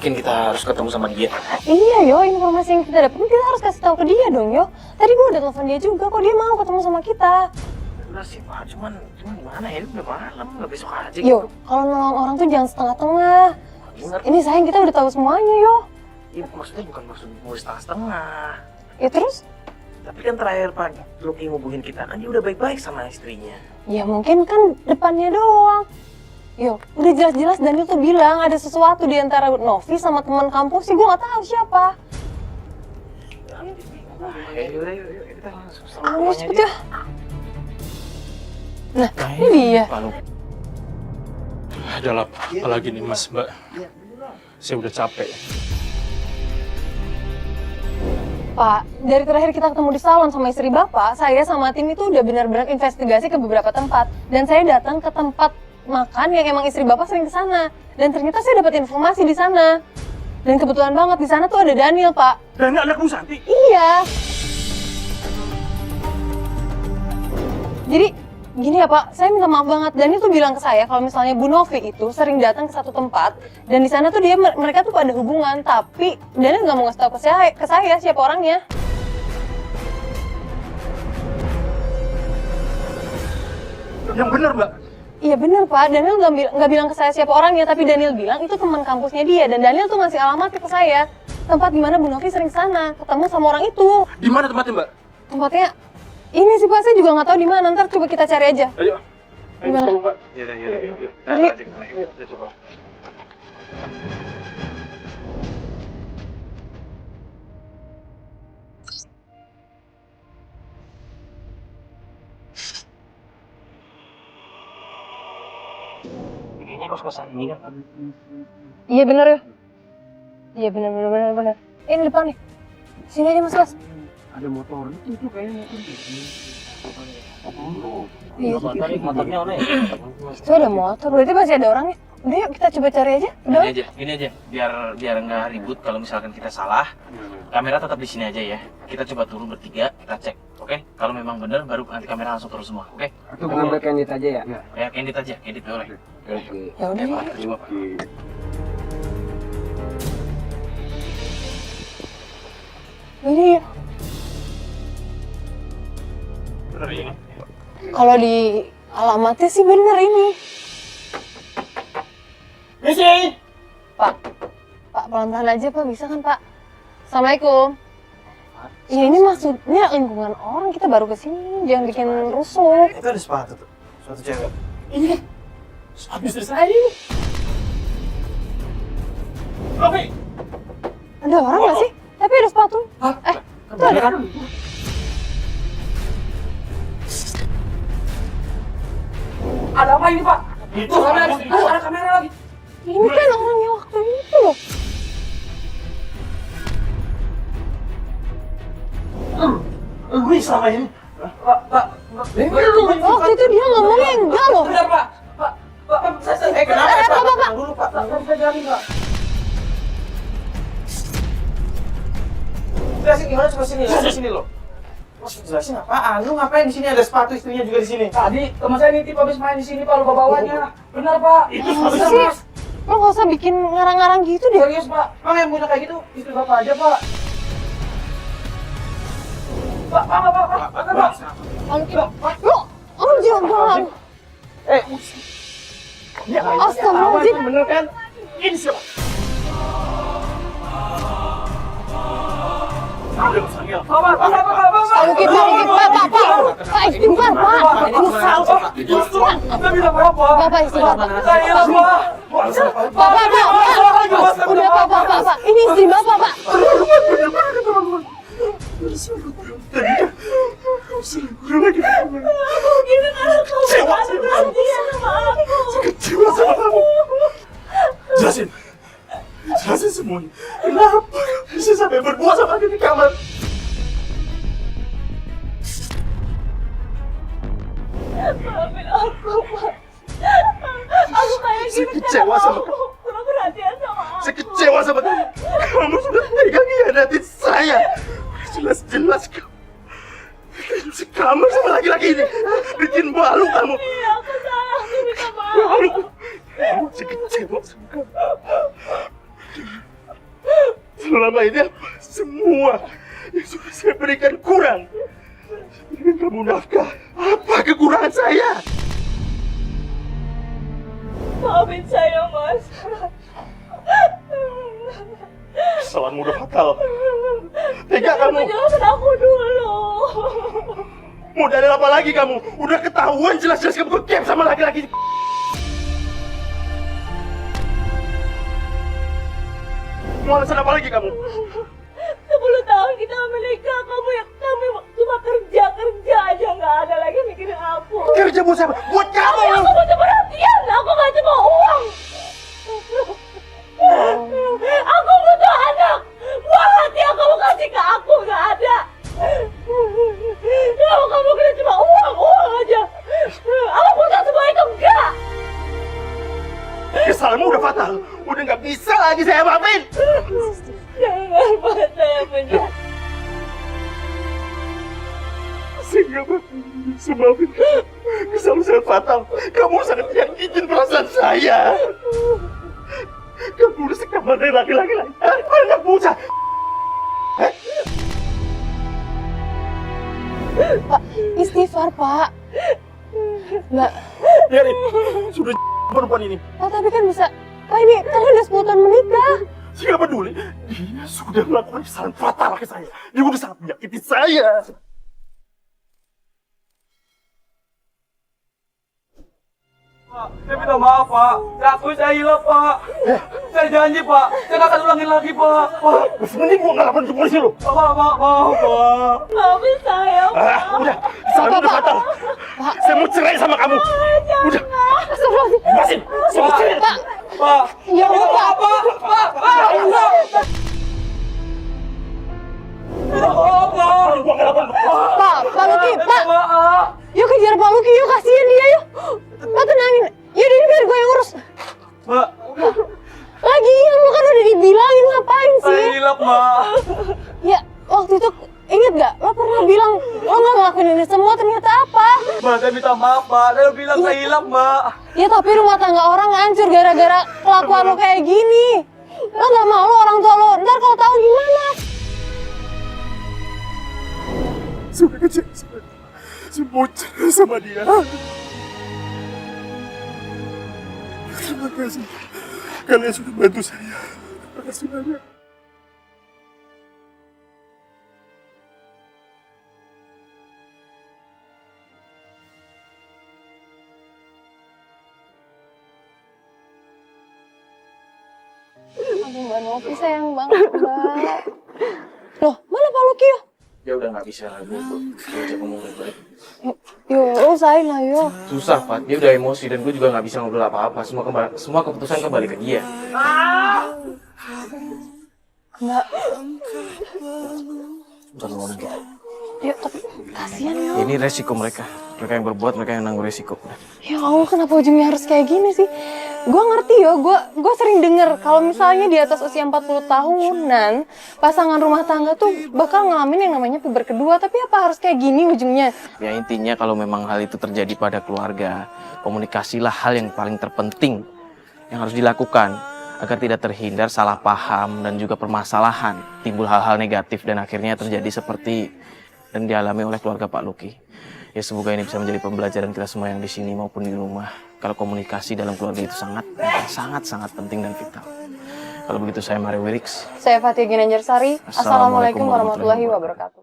yakin kita harus ketemu sama dia. Iya yo, informasi yang kita dapat kita harus kasih tahu ke dia dong yo. Tadi gue udah telepon dia juga, kok dia mau ketemu sama kita. Udah sih Pak, cuman gimana ya, udah malam, nggak besok aja Yo, gitu. kalau nolong orang tuh jangan setengah-tengah. Bener. Ini sayang kita udah tahu semuanya yo. Iya, maksudnya bukan maksud mau setengah-setengah. Ya terus? Tapi kan terakhir Pak Lucky ngubungin kita kan dia udah baik-baik sama istrinya. Ya mungkin kan depannya doang. Yo, udah jelas-jelas Daniel tuh bilang ada sesuatu di antara Novi sama teman kampus sih, gue nggak tahu siapa. Yaudah, kita langsung sama Oh, rumahnya cepet dia. ya. Nah, ini dia. Pak Lucky. Adalah apalagi nih Mas Mbak. Saya udah capek. Pak, dari terakhir kita ketemu di salon sama istri Bapak, saya sama tim itu udah benar-benar investigasi ke beberapa tempat. Dan saya datang ke tempat makan yang emang istri Bapak sering ke sana. Dan ternyata saya dapat informasi di sana. Dan kebetulan banget di sana tuh ada Daniel, Pak. Daniel anakmu Santi? Iya. Jadi, gini ya Pak, saya minta maaf banget. Daniel tuh bilang ke saya kalau misalnya Bu Novi itu sering datang ke satu tempat dan di sana tuh mereka tuh pada hubungan, tapi Daniel nggak mau ngasih tahu ke saya siapa orangnya. Yang benar Mbak. Iya bener Pak, Daniel nggak bilang ke saya siapa orangnya, tapi Daniel bilang itu teman kampusnya dia dan Daniel tuh ngasih alamatnya ke saya. Tempat di mana Bu Novi sering sana, ketemu sama orang itu. Di mana tempatnya Mbak? Tempatnya ini sih Pak, saya juga nggak tahu di mana. Ntar coba kita cari aja. Ayo. Gimana? Mbak. Yaudah. Kita coba. Kayaknya kos-kosan ini kan. Iya bener ya. Iya bener. Ini depan nih. Sini aja Mas. Ada motor itu kayaknya motor. Iya. Motornya mana ya? Itu ada motor, berarti masih ada orangnya. Udah yuk kita coba cari aja. Udah. Gini aja, biar nggak ribut kalau misalkan kita salah. Kamera tetap di sini aja ya. Kita coba turun bertiga, kita cek, oke? Kalau memang benar, baru nanti kamera langsung turun semua, oke? Atau ngambil candid aja ya? Ya, candid boleh. Oke. Ya udah. Pak, coba Pak. Ini ya. Benar ini. Kalau di alamatnya sih bener ini. Misi. Pak pelan-pelan aja Pak, bisa kan Pak? Assalamualaikum. Ya ini maksudnya lingkungan orang, kita baru kesini, jangan bikin rusuh. Itu ada sepatu tuh, sepatu cewek. Ini. Habis dari saya ini. Novi. Ada orang nggak sih? Tapi ada sepatu. Itu ada kan? Ada apa ini Pak? Itu ada kamera lagi. Ini kan orangnya waktu itu loh. Gue selama ini. Pak. Waktu itu dia ngomongnya enggak loh. Benar Pak. Pak, saya kenapa Pak? Tunggu dulu Pak. Saya jalan Pak. Jelasin gimana, coba sini loh. Mas jelasin apaan? Lu ngapain di sini, ada sepatu istrinya juga di sini? Tadi teman saya nitip habis main di sini Pak, lupa bawanya. Benar Pak. Itu Masa sih? Lo nggak usah bikin ngarang-ngarang gitu deh. serius Pak. Emang yang punya kayak gitu istri Bapak aja Pak. Pak. Lo, oh jangan. Astagfirullahaladzim. Bener kan? Ini siapa? Pak. Balikin, Pak, istighfar, Pak. Bapak istighfar, Pak. Pak. Udah, Pak. Ini istri Bapak, Pak. Kecewa sama kamu. Jelasin semuanya. Kenapa bisa sampai berbuat sama dia di kamar? Maafin aku, Pak. Aku kayak gini kecewa sama kamu. kurang perhatian sama aku. Saya kecewa sama kamu. Kamu sudah tega ngianatin saya. Jelas-jelas kamu sama laki-laki ini bikin malu kamu. Iya, aku salah. Aku minta maaf. Kamu saya kecewa sama kamu. Selama ini apa? Semua yang sudah saya berikan kurang. Dengan kamu nafkah, apa kekurangan saya? Maafin saya, Mas. Kesalahanmu udah fatal. Tega kamu. Jelasin aku dulu. Mau dari apa lagi kamu? Udah ketahuan jelas-jelas kamu ke-camp sama laki-laki. Mau alasan apa lagi kamu? 10 tahun kita menikah, kamu cuma kerja aja, nggak ada lagi mikirin aku. Kerja buat siapa? Buat kamu! Aku butuh perhatian, aku nggak cuma uang. Aku butuh anak. Buah hati yang kamu kasih ke aku nggak ada. Kalau kamu kira cuma uang aja. Aku butuh semua itu enggak. Kesalahanmu udah fatal. Udah nggak bisa lagi saya maafin. Jangan buat saya penjahat. Saya nggak bisa maafin kamu. Kesalahan saya fatal. Kamu sangat nyakitin perasaan saya. Kamu udah sekamar dari laki-laki lain. Anak bocah. Pak, istighfar, Pak. Mbak, Biarin. Sudah perempuan ini. Pak, tapi kan bisa. Pak, ini kan udah 10 tahun menikah. Saya nggak peduli. Dia sudah melakukan kesalahan fatal ke saya. Dia udah sangat menyakiti saya. Pak, saya minta maaf, Pak. Saya akui saya hilaf, Pak. Saya janji, Pak. Saya nggak akan ulangin lagi, Pak. Pak, Mending gua nggak lapor ke polisi lu. Pak, Pak. Maafin saya, Pak. Udah. Kesalahan udah fatal. Saya mau cerai sama kamu. Udah. Astagfirullahaladzim. Lepasin. Saya mau cerai. Pak, Pak, ya Allah, Pak. Pak. Gua nggak lapor ke polisi. Pak Luki, Pak. Maaf. Yuk kejar Pak Luki, yuk kasihan dia, yuk. Pak tenangin. Yaudah, ini biar gue yang urus. Mbak, Lagian lu kan udah dibilangin, ngapain saya sih? hilaf, Mbak. Ya, waktu itu inget gak? Lo pernah bilang lo gak ngelakuin ini semua, ternyata apa? Mbak, saya minta maaf, Pak. Saya bilang saya hilaf, Mbak. Ya tapi rumah tangga orang hancur gara-gara kelakuan lo kayak gini. Lo gak mau lo orang tua lo, ntar kalau tahu gimana? Sudah kecil. Saya mau cerai sama dia. Terima kasih. Kalian sudah bantu saya. Terima kasih banyak. Aduh Mbak Novi sayang banget Mbak. Loh, mana Pak Luki ya? Dia udah nggak bisa lagi diajak ngomong baik-baik. Yo, usahain lah yo. Susah, Pak. Dia udah emosi dan gue juga nggak bisa ngobrol apa-apa. Semua keputusan kembali ke dia. Mbak, Bukan ngomong gitu. yuk tapi kasihan yo. Ini resiko mereka. Mereka yang berbuat, mereka yang nanggung resiko. Ya Allah, kenapa ujungnya harus kayak gini sih? Gue ngerti yo, gue sering denger kalau misalnya di atas usia 40 tahunan pasangan rumah tangga tuh bakal ngalamin yang namanya puber kedua. Tapi apa harus kayak gini ujungnya? Ya intinya kalau memang hal itu terjadi pada keluarga, komunikasilah hal yang paling terpenting yang harus dilakukan agar tidak terhindar salah paham dan juga permasalahan, timbul hal-hal negatif dan akhirnya terjadi seperti yang dialami oleh keluarga Pak Luki. Ya semoga ini bisa menjadi pembelajaran kita semua yang di sini maupun di rumah. Kalau komunikasi dalam keluarga itu sangat penting dan vital. Kalau begitu saya Mario Wirix. Saya Fatia Ginanjar Sari. Assalamualaikum warahmatullahi wabarakatuh.